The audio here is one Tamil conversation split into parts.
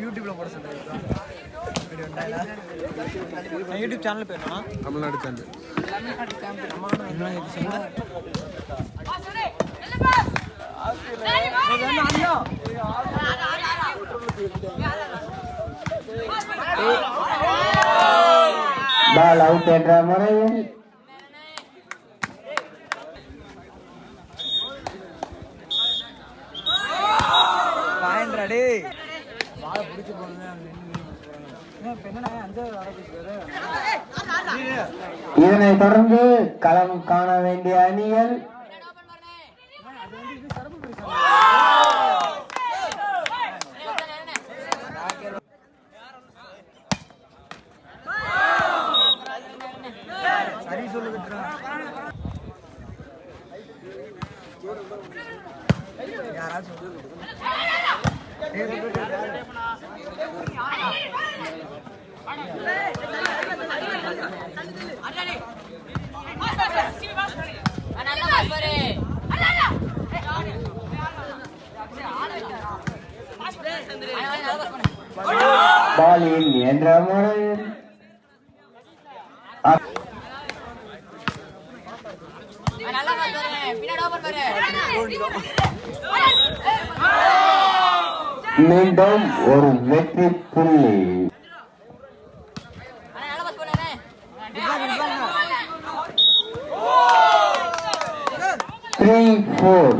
யூடியூப்ல போட சொல்றேன். யூடியூப் சேனல் பேர் என்ன? தமிழ்நாடு சேனல். பால் அவுட் என்ற முறையில் இதனை தொடர்ந்து களம் காண வேண்டிய அணிகள் சரி சொல்லுங்க. யாராச்சும் பாலின் என்ற முறையில் மீண்டும் ஒரு வெற்றி புள்ளி. 3-4.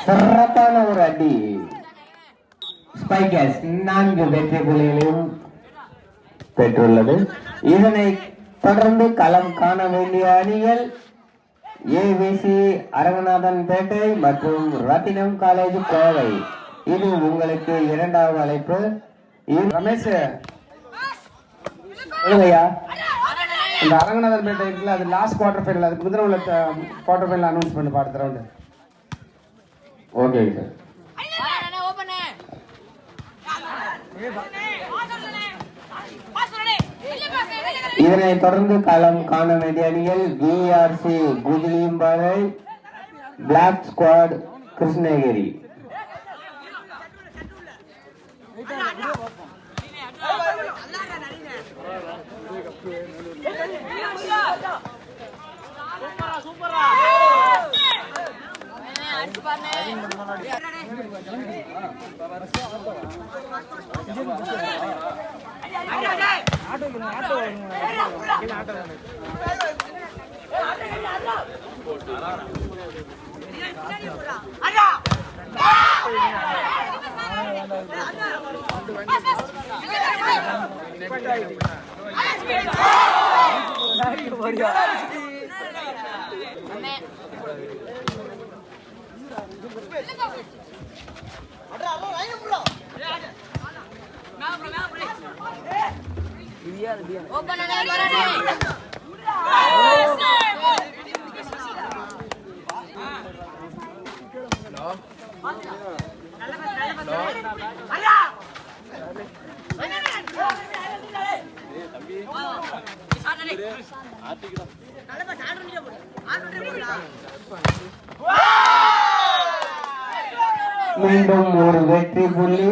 சிறப்பான ஒரு அடி. ஸ்பைக்கர்ஸ் 4 வெற்றி புள்ளிகளையும் பெற்றுள்ளது. இதனை தொடர்ந்து களம் காண வேண்டிய அணிகள் ஏவிசி அரங்கநாதன் பேட்டை மற்றும் ரத்தினம் காலேஜ் கோவை. இது உங்களுக்கு இரண்டாவது அழைப்பு. ரமேஷ் இந்த அரங்கநாதன் பேட்டை இருக்குல்ல, அது லாஸ்ட் குவார்டர் ஃபைனல். அது குதிரை உள்ள குவார்டர் ஃபைனல் அனௌன்ஸ் பண்ணி அடுத்த ரவுண்டு. Okay sir. இதனை தொடர்ந்து களம் காண வேண்டிய அணிகள் VRC Gujiliamparai, black squad Krishnagiri. மீண்டும் ஒரு வெற்றி புள்ளி.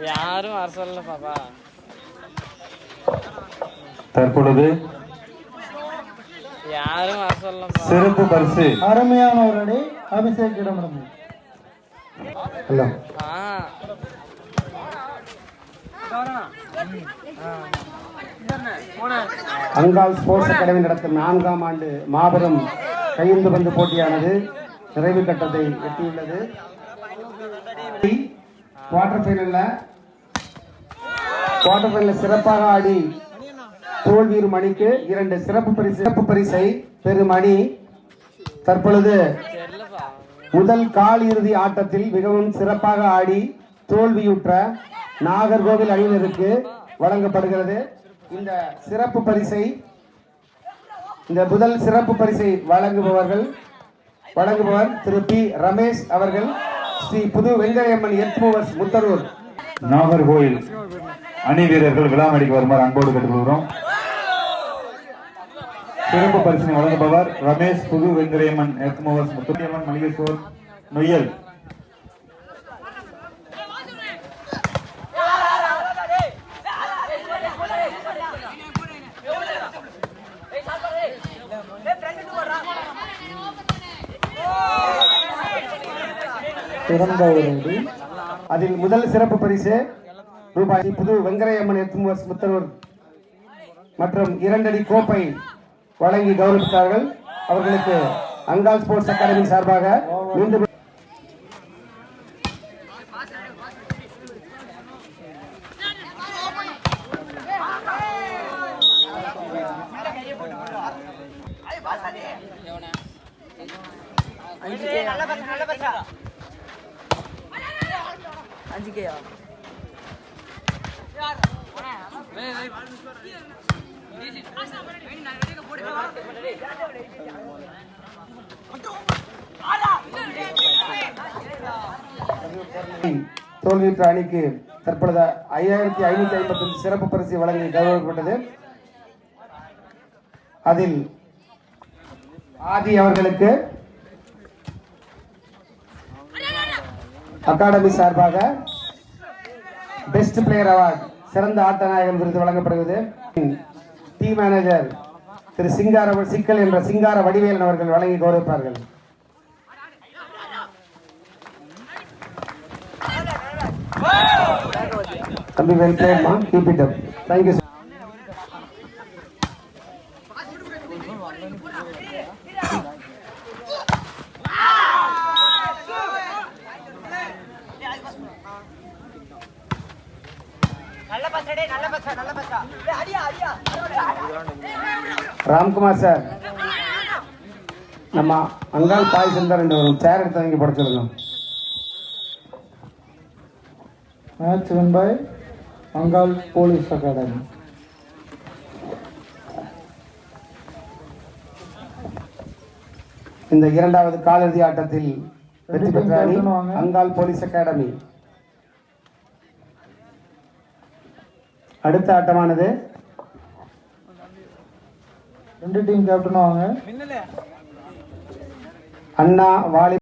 யாரும் வர சொல்லல பாப்பா. தற்பொழுது யாரும் வர சொல்லல. சிறப்பு பரிசு அருமையான ஒரு அடி அபிஷேக் இடமிருந்து. ஹலோ அங்கால் ஸ்போர்ட்ஸ் அகாடமி நடத்தும் 4ஆம் ஆண்டு மாபெரும் கையுந்து பந்து போட்டியானது நிறைவு கட்டத்தை எட்டியுள்ளது. குவார்டர் ஃபைனல்ல சிறப்பாக ஆடி தோல்வியுறும் அணிக்கு 2 சிறப்பு பரிசை பெறும் அணி தற்பொழுது முதல் கால் இறுதி ஆட்டத்தில் மிகவும் சிறப்பாக ஆடி தோல்வியுற்ற நாகர்கோவில் அணியினருக்கு வழங்கப்படுகிறது. இந்த முதல் சிறப்பு பரிசை வழங்குபவர் திரு பி ரமேஷ் அவர்கள், ஸ்ரீ புது வெங்கடையம்மன் எர்த் மூவர்ஸ் முத்தரூர். நாகர்கோயில் அணி வீரர்கள் விழாமடிக்கு வருமாறு அன்போடு கேட்டுக்கொள்கிறோம். சிறப்பு பரிசினை வழங்குபவர் ரமேஷ் புது வெங்கடையம்மன் எர்த் மூவர்ஸ் முத்தூரியம்மன் மளிகை ஸ்டோர் நொய்யல். அதில் முதல் சிறப்பு பரிசு ரூபாய் புது வெங்கடையம்மன் எர்த் மூவர்ஸ் முத்தரூர் மற்றும் 2 அடி கோப்பை வழங்கி கௌரவித்தார்கள். அவர்களுக்கு அங்கால் ஸ்போர்ட்ஸ் அகாடமி சார்பாக மீண்டும் தோல்வியுற்ற அணிக்கு தற்பொழுது 5555 சிறப்பு பரிசு வழங்கி கௌரவிக்கப்பட்டது. அதில் ஆதி அவர்களுக்கு அகாடமி சார்பாக பெஸ்ட் பிளேயர் அவார்டு சிறந்த ஆட்ட நாயகன் விருது வழங்கப்படுகிறது. டீம் மேனேஜர் திரு சிக்கல் என்ற சிங்கார வடிவேலன் அவர்கள் வழங்கி கௌரவிப்பார்கள். தம்பி வெல் பிளேட் மா, keep it up. Thank you. Ramkumar sir, நம்ம அங்கால் பாய்ஸ் இருந்தா 2 சேர் எடுத்து வாங்கி போட சொல்லுங்க. மேட்ச் won by அங்கால் போலீஸ் அகாடமி. இந்த 2வது காலிறுதி ஆட்டத்தில் வெற்றி பெற்ற அணி அங்கால் போலீஸ் அகாடமி. அடுத்த ஆட்டமானது 2 டீம் கேப்டன் வாங்க. அண்ணா வாலி